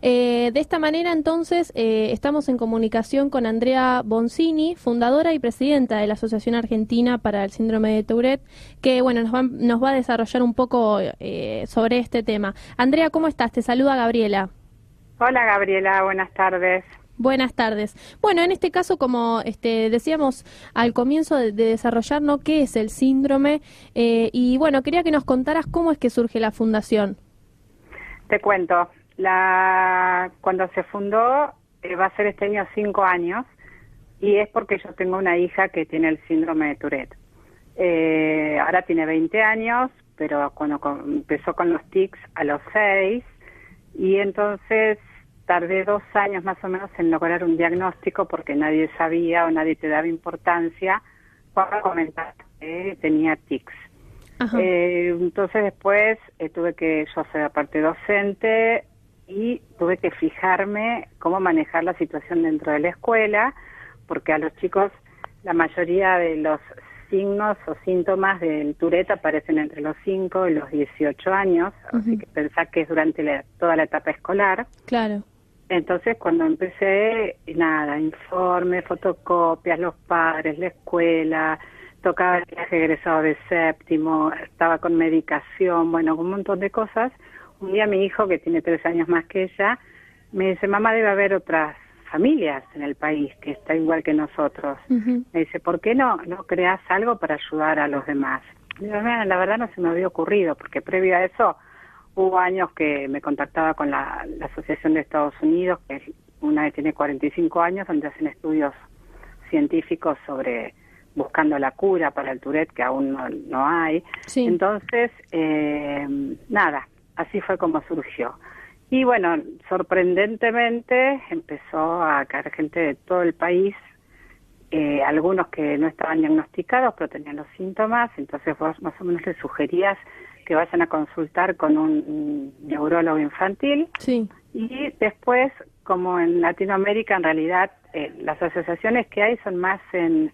De esta manera, entonces, estamos en comunicación con Andrea Boncini, fundadora y presidenta de la Asociación Argentina para el Síndrome de Tourette, que bueno, nos va a desarrollar un poco sobre este tema. Andrea, ¿cómo estás? Te saluda Gabriela. Hola Gabriela, buenas tardes. Buenas tardes. Bueno, en este caso, como decíamos al comienzo de desarrollar, ¿no?, qué es el síndrome, y bueno, quería que nos contaras cómo es que surge la fundación. Te cuento, cuando se fundó va a ser este año 5 años y es porque yo tengo una hija que tiene el síndrome de Tourette. Ahora tiene 20 años, pero cuando empezó con los tics a los 6 y entonces tardé 2 años más o menos en lograr un diagnóstico porque nadie sabía o nadie te daba importancia cuando comentaste que tenía tics. Entonces después tuve que yo ser aparte docente y tuve que fijarme cómo manejar la situación dentro de la escuela, porque a los chicos la mayoría de los signos o síntomas del Tourette aparecen entre los 5 y los 18 años, así que pensá que es durante toda la etapa escolar. Claro. Entonces cuando empecé, nada, informes, fotocopias, los padres, la escuela, tocaba el viaje egresado de séptimo, estaba con medicación, bueno, un montón de cosas. Un día mi hijo, que tiene 3 años más que ella, me dice, mamá, debe haber otras familias en el país que está igual que nosotros. Me dice, ¿por qué no creas algo para ayudar a los demás? Digo, mira, la verdad no se me había ocurrido, porque previo a eso hubo años que me contactaba con la Asociación de Estados Unidos, que es una que tiene 45 años, donde hacen estudios científicos sobre buscando la cura para el Tourette, que aún no hay. Sí. Entonces, nada, así fue como surgió. Y bueno, sorprendentemente empezó a caer gente de todo el país, algunos que no estaban diagnosticados, pero tenían los síntomas, entonces vos más o menos les sugerías que vayan a consultar con un neurólogo infantil. Sí. Y después, como en Latinoamérica, en realidad, las asociaciones que hay son más en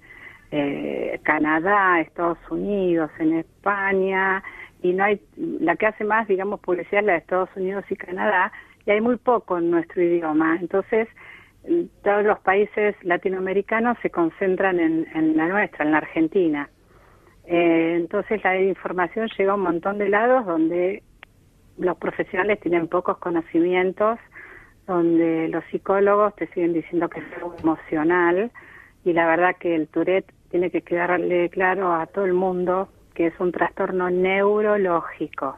Canadá, Estados Unidos, en España, y no hay, la que hace más, digamos, publicidad es la de Estados Unidos y Canadá, y hay muy poco en nuestro idioma. Entonces, todos los países latinoamericanos se concentran en la nuestra, en la Argentina. Entonces la información llega a un montón de lados donde los profesionales tienen pocos conocimientos, donde los psicólogos te siguen diciendo que es algo emocional, y la verdad que el Tourette tiene que quedarle claro a todo el mundo que es un trastorno neurológico.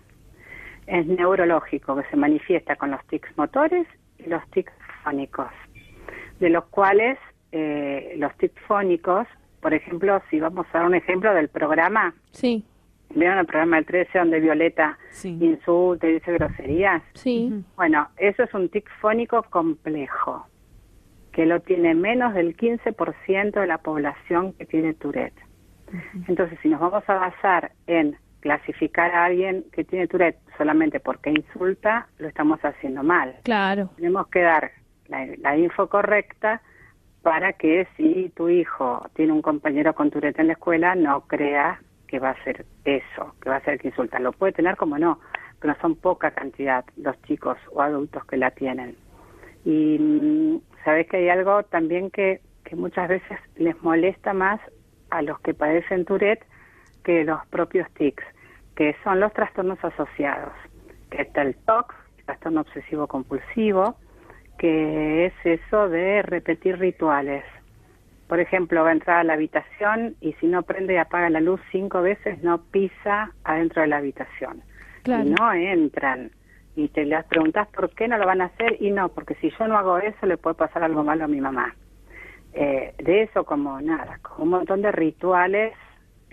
Es neurológico, que se manifiesta con los tics motores y los tics fónicos, de los cuales los tics fónicos, por ejemplo, si vamos a dar un ejemplo del programa. Sí. ¿Vieron el programa del 13 donde Violeta insulta y dice groserías? Sí. Bueno, eso es un tic fónico complejo, que lo tiene menos del 15% de la población que tiene Tourette. Entonces, si nos vamos a basar en clasificar a alguien que tiene Tourette solamente porque insulta, lo estamos haciendo mal. Claro. Tenemos que dar la info correcta para que si tu hijo tiene un compañero con Tourette en la escuela, no crea que va a ser eso, que va a ser que insulta. Lo puede tener como no, pero son poca cantidad los chicos o adultos que la tienen. Y sabés que hay algo también que muchas veces les molesta más a los que padecen Tourette que los propios tics, que son los trastornos asociados, que está el TOC, el trastorno obsesivo compulsivo, que es eso de repetir rituales. Por ejemplo, va a entrar a la habitación y si no prende y apaga la luz 5 veces, no pisa adentro de la habitación. Claro. Y no entran. Y te les preguntás por qué no lo van a hacer, y no, porque si yo no hago eso le puede pasar algo malo a mi mamá. De eso como nada, como un montón de rituales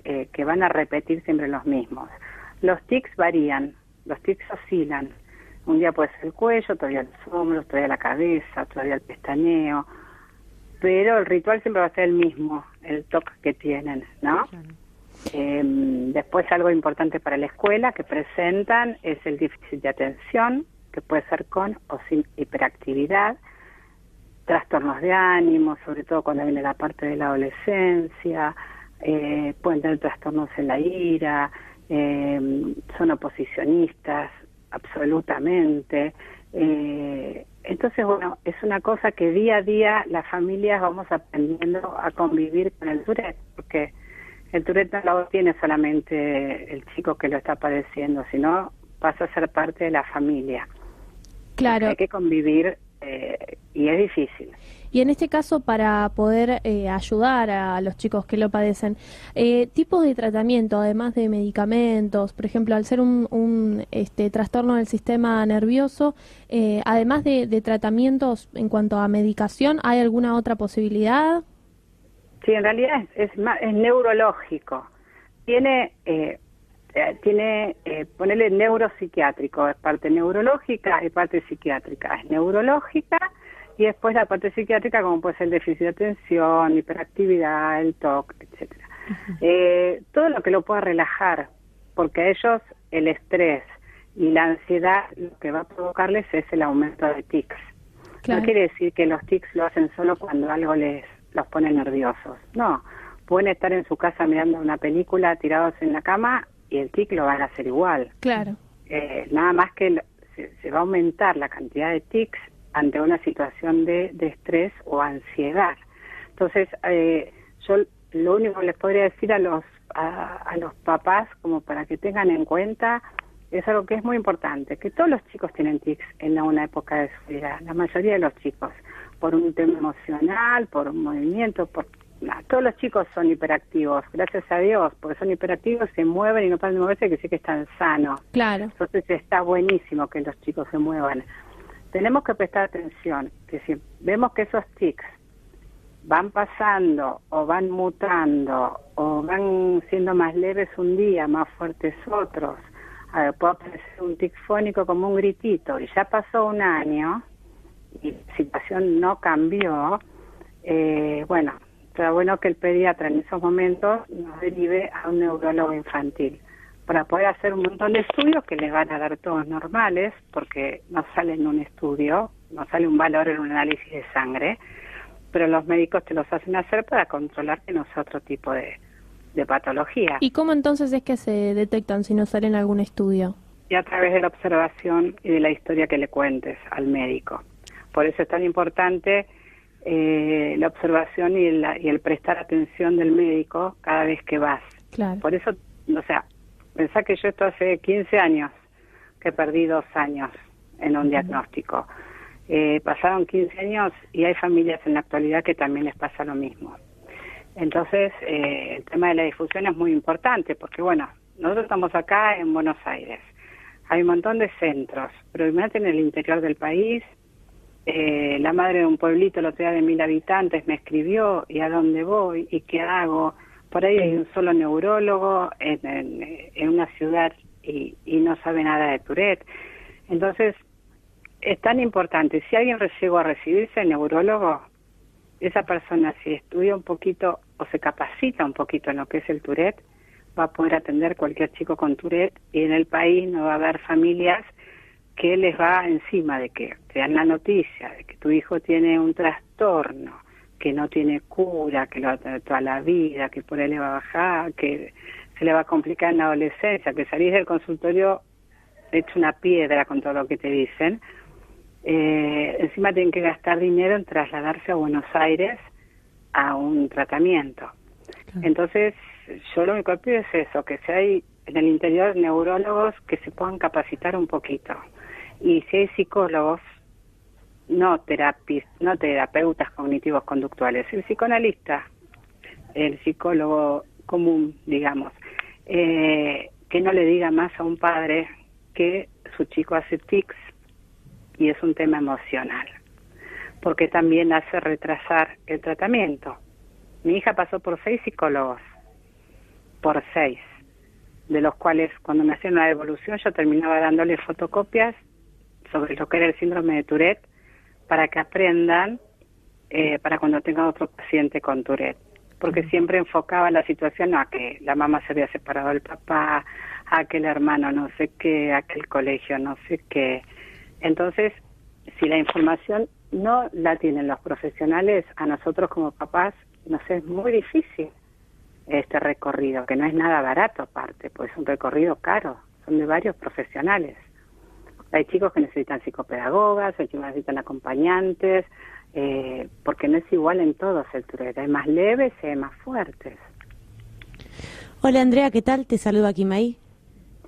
que van a repetir siempre los mismos. Los tics varían, los tics oscilan. Un día puede ser el cuello, otro día los hombros, otro día la cabeza, otro día el pestañeo, pero el ritual siempre va a ser el mismo, el toque que tienen, ¿no? Después algo importante para la escuela que presentan es el déficit de atención, que puede ser con o sin hiperactividad, trastornos de ánimo, sobre todo cuando viene la parte de la adolescencia, pueden tener trastornos en la ira, son oposicionistas, absolutamente, Entonces, bueno, es una cosa que día a día las familias vamos aprendiendo a convivir con el Tourette, porque el Tourette no lo tiene solamente el chico que lo está padeciendo, sino pasa a ser parte de la familia. Claro. Hay que convivir y es difícil. Y en este caso, para poder ayudar a los chicos que lo padecen, tipos de tratamiento, además de medicamentos, por ejemplo, al ser un trastorno del sistema nervioso, además de tratamientos en cuanto a medicación, ¿hay alguna otra posibilidad? Sí, en realidad es neurológico. Tiene ponerle neuropsiquiátrico, es parte neurológica y parte psiquiátrica. Es neurológica y después la parte psiquiátrica, como puede ser el déficit de atención, hiperactividad, el TOC, etcétera. Todo lo que lo pueda relajar, porque a ellos el estrés y la ansiedad lo que va a provocarles es el aumento de tics. Claro. No quiere decir que los tics lo hacen solo cuando algo los pone nerviosos. No, pueden estar en su casa mirando una película tirados en la cama y el tic lo van a hacer igual. Claro. Nada más que se va a aumentar la cantidad de tics ante una situación de estrés o ansiedad. Entonces, yo lo único que les podría decir a los papás, como para que tengan en cuenta, es algo que es muy importante, que todos los chicos tienen tics en una época de su vida, la mayoría de los chicos, por un tema emocional, por un movimiento, todos los chicos son hiperactivos, gracias a Dios, porque son hiperactivos, se mueven y no paran de moverse, que sí que están sanos. Claro. Entonces está buenísimo que los chicos se muevan. Tenemos que prestar atención, que si vemos que esos tics van pasando o van mutando o van siendo más leves un día, más fuertes otros, puede aparecer un tic fónico como un gritito y ya pasó un año y la situación no cambió, bueno, será bueno que el pediatra en esos momentos nos derive a un neurólogo infantil para poder hacer un montón de estudios que les van a dar todos normales, porque no sale en un estudio, no sale un valor en un análisis de sangre, pero los médicos te los hacen hacer para controlar que no sea otro tipo de patología. ¿Y cómo entonces es que se detectan si no sale en algún estudio? Y a través de la observación y de la historia que le cuentes al médico. Por eso es tan importante la observación y el prestar atención del médico cada vez que vas. Claro. Por eso, o sea, pensá que yo esto hace 15 años que perdí 2 años en un diagnóstico. Pasaron 15 años y hay familias en la actualidad que también les pasa lo mismo. Entonces, el tema de la difusión es muy importante porque, bueno, nosotros estamos acá en Buenos Aires. Hay un montón de centros, pero imagínate en el interior del país. La madre de un pueblito, la ciudad de 1000 habitantes, me escribió, ¿y a dónde voy? ¿Y qué hago? Por ahí hay un solo neurólogo en una ciudad y no sabe nada de Tourette. Entonces, es tan importante. Si alguien llegó a recibirse de neurólogo, esa persona, si estudia un poquito o se capacita un poquito en lo que es el Tourette, va a poder atender cualquier chico con Tourette y en el país no va a haber familias que les va encima de que te dan la noticia de que tu hijo tiene un trastorno, que no tiene cura, que lo va a tener toda la vida, que por ahí le va a bajar, que se le va a complicar en la adolescencia, que salís del consultorio hecho una piedra con todo lo que te dicen. Encima tienen que gastar dinero en trasladarse a Buenos Aires a un tratamiento. Claro. Entonces, yo lo único que pido es eso, que si hay en el interior neurólogos que se puedan capacitar un poquito. Y si hay psicólogos, no terapeutas cognitivos conductuales, el psicoanalista, el psicólogo común, digamos, que no le diga más a un padre que su chico hace tics y es un tema emocional, porque también hace retrasar el tratamiento. Mi hija pasó por 6 psicólogos, por 6, de los cuales cuando me hacían una devolución yo terminaba dándole fotocopias sobre lo que era el síndrome de Tourette para que aprendan para cuando tengan otro paciente con Tourette, porque siempre enfocaba la situación a que la mamá se había separado del papá, a que el hermano no sé qué, a que el colegio no sé qué. Entonces, si la información no la tienen los profesionales, a nosotros como papás nos es muy difícil este recorrido, que no es nada barato aparte, pues es un recorrido caro, son de varios profesionales. Hay chicos que necesitan psicopedagogas, hay chicos que necesitan acompañantes, porque no es igual en todos el Tourette. Hay más leves y hay más fuertes. Hola Andrea, ¿qué tal? Te saluda Kimay.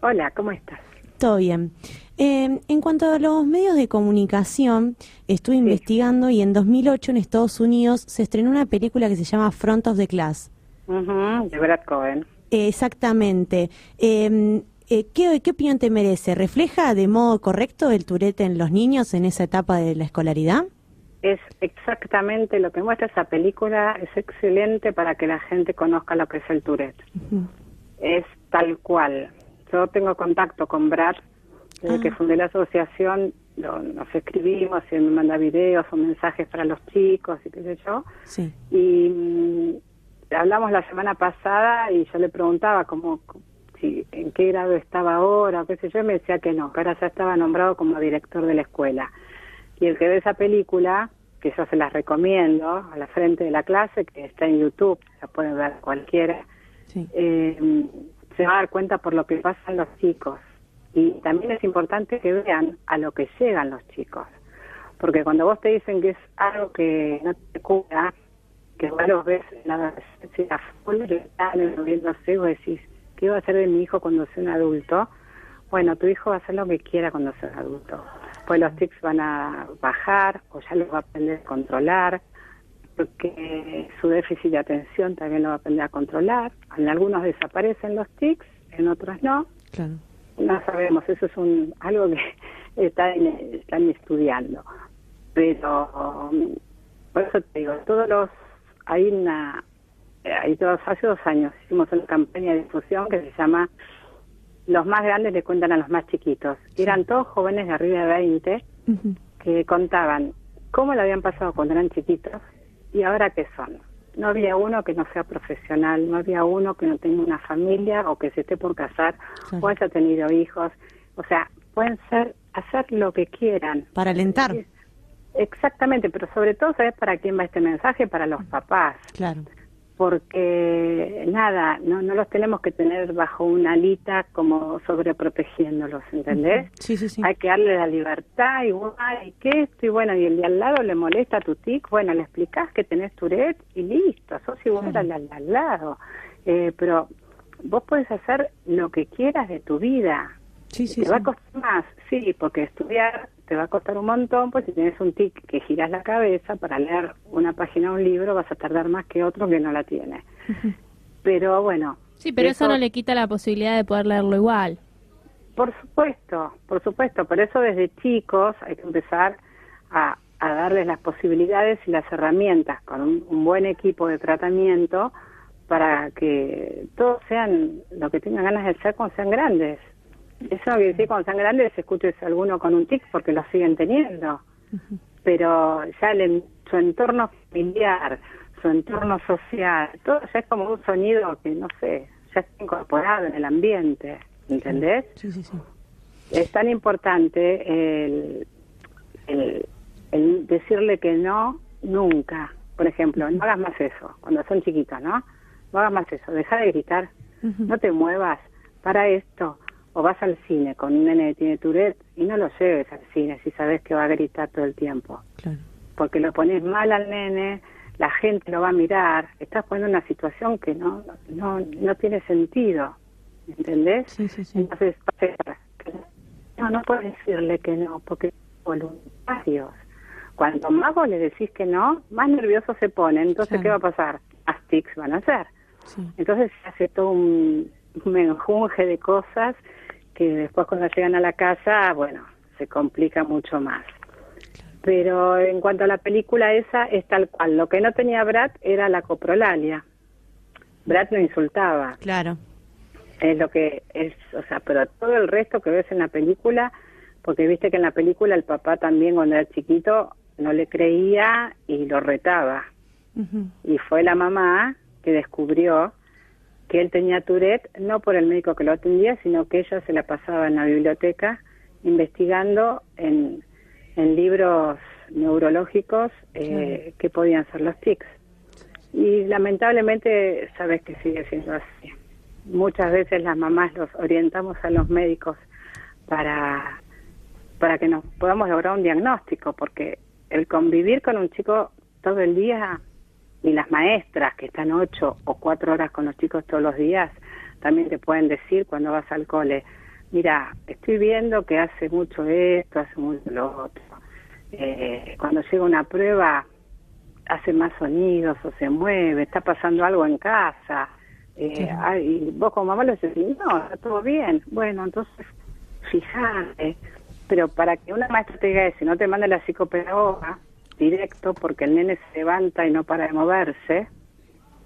Hola, ¿cómo estás? Todo bien. En cuanto a los medios de comunicación, estuve investigando y en 2008 en Estados Unidos se estrenó una película que se llama Front of the Class. De Brad Cohen. Exactamente. ¿Qué opinión te merece? ¿Refleja de modo correcto el Tourette en los niños en esa etapa de la escolaridad? Es exactamente lo que muestra esa película, es excelente para que la gente conozca lo que es el Tourette. Es tal cual. Yo tengo contacto con Brad, desde que fundé la asociación, nos escribimos y él me manda videos o mensajes para los chicos y qué sé yo. Sí. Y hablamos la semana pasada y yo le preguntaba en qué grado estaba ahora, o qué sé yo, y me decía que no, que ahora ya estaba nombrado como director de la escuela. Y el que ve esa película, que yo se las recomiendo, a la frente de la clase, que está en YouTube, la pueden ver cualquiera, Sí. Se va a dar cuenta por lo que pasan los chicos. Y también es importante que vean a lo que llegan los chicos. Porque cuando vos te dicen que es algo que no te cura, que vos los ves en la adolescencia full, moviéndose, vos decís, ¿qué va a hacer de mi hijo cuando sea un adulto? Bueno, tu hijo va a hacer lo que quiera cuando sea adulto. Pues los tics van a bajar o ya los va a aprender a controlar, porque su déficit de atención también lo va a aprender a controlar. En algunos desaparecen los tics, en otros no. Claro. No sabemos, eso es algo que están estudiando. Pero por eso te digo, hace 2 años hicimos una campaña de difusión que se llama Los más grandes le cuentan a los más chiquitos. Y eran todos jóvenes de arriba de 20 que contaban cómo lo habían pasado cuando eran chiquitos y ahora qué son. No había uno que no sea profesional, no había uno que no tenga una familia o que se esté por casar o haya tenido hijos. O sea, pueden hacer lo que quieran. Para alentar. Exactamente, pero sobre todo, ¿sabes para quién va este mensaje? Para los papás. Claro. Porque no los tenemos que tener bajo una alita como sobreprotegiéndolos, ¿entendés? Sí. Hay que darle la libertad igual, y que esto, y bueno, y el de al lado le molesta a tu tic, bueno, le explicás que tenés Tourette y listo, sos igual al lado. Pero vos podés hacer lo que quieras de tu vida. ¿Te va a costar más? Sí, porque estudiar te va a costar un montón, pues si tienes un tic que girás la cabeza para leer una página de un libro vas a tardar más que otro que no la tiene. Pero bueno. Sí, pero eso no le quita la posibilidad de poder leerlo igual. Por supuesto. Por eso desde chicos hay que empezar a darles las posibilidades y las herramientas con un buen equipo de tratamiento para que todos sean lo que tengan ganas de ser cuando sean grandes. Eso no quiere decir cuando sean grandes se escuche alguno con un tic porque lo siguen teniendo. Pero ya su entorno familiar, su entorno social, todo ya es como un sonido que, no sé, ya está incorporado en el ambiente, ¿entendés? Sí. Es tan importante el decirle que no nunca. Por ejemplo, no hagas más eso, cuando son chiquitos, ¿no? No hagas más eso, deja de gritar, no te muevas, para esto. O vas al cine con un nene que tiene Tourette y no lo lleves al cine si sabes que va a gritar todo el tiempo. Claro. Porque lo pones mal al nene, la gente lo va a mirar, estás poniendo una situación que no tiene sentido, ¿entendés? Sí. Entonces, no puedes decirle que no, porque son voluntarios. Cuanto más vos le decís que no, más nervioso se pone. Entonces, ¿qué va a pasar? Más tics van a hacer. Sí. Entonces, se hace todo un menjunje de cosas que después cuando llegan a la casa, bueno, se complica mucho más. Pero en cuanto a la película esa, es tal cual. Lo que no tenía Brad era la coprolalia. Brad no insultaba. Claro. Es lo que es, o sea, pero todo el resto que ves en la película, porque viste que en la película el papá también cuando era chiquito no le creía y lo retaba. Y fue la mamá que descubrió que él tenía Tourette, no por el médico que lo atendía, sino que ella se la pasaba en la biblioteca investigando en libros neurológicos que podían ser los tics. Y lamentablemente sabes que sigue siendo así. Muchas veces las mamás los orientamos a los médicos para para que nos podamos lograr un diagnóstico, porque el convivir con un chico todo el día, y las maestras que están 8 o 4 horas con los chicos todos los días, también te pueden decir cuando vas al cole, mira, estoy viendo que hace mucho esto, hace mucho lo otro. Cuando llega una prueba, hace más sonidos o se mueve, está pasando algo en casa. Y vos como mamá lo decís, no, está todo bien. Bueno, entonces, fijate. Pero para que una maestra te diga eso, no te manda la psicopedagoga directo, porque el nene se levanta y no para de moverse,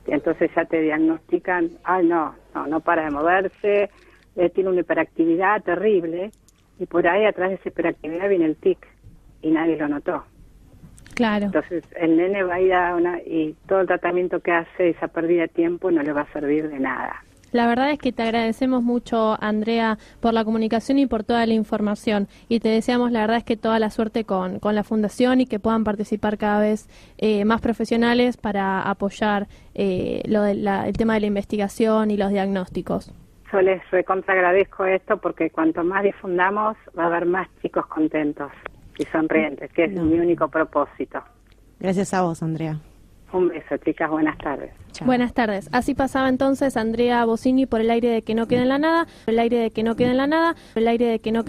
y entonces ya te diagnostican, no para de moverse, tiene una hiperactividad terrible, y por ahí atrás de esa hiperactividad viene el tic, y nadie lo notó. Claro. Entonces el nene va a ir y todo el tratamiento que hace, esa pérdida de tiempo, no le va a servir de nada. La verdad es que te agradecemos mucho, Andrea, por la comunicación y por toda la información. Y te deseamos, la verdad es que toda la suerte con la Fundación y que puedan participar cada vez más profesionales para apoyar el tema de la investigación y los diagnósticos. Yo les recontra agradezco esto, porque cuanto más difundamos, va a haber más chicos contentos y sonrientes, que es mi único propósito. Gracias a vos, Andrea. Un beso, chicas, buenas tardes. Chao. Buenas tardes. Así pasaba entonces Andrea Bossini por el aire de Que no quede en la nada, por el aire de Que no quede en la nada, por el aire de Que no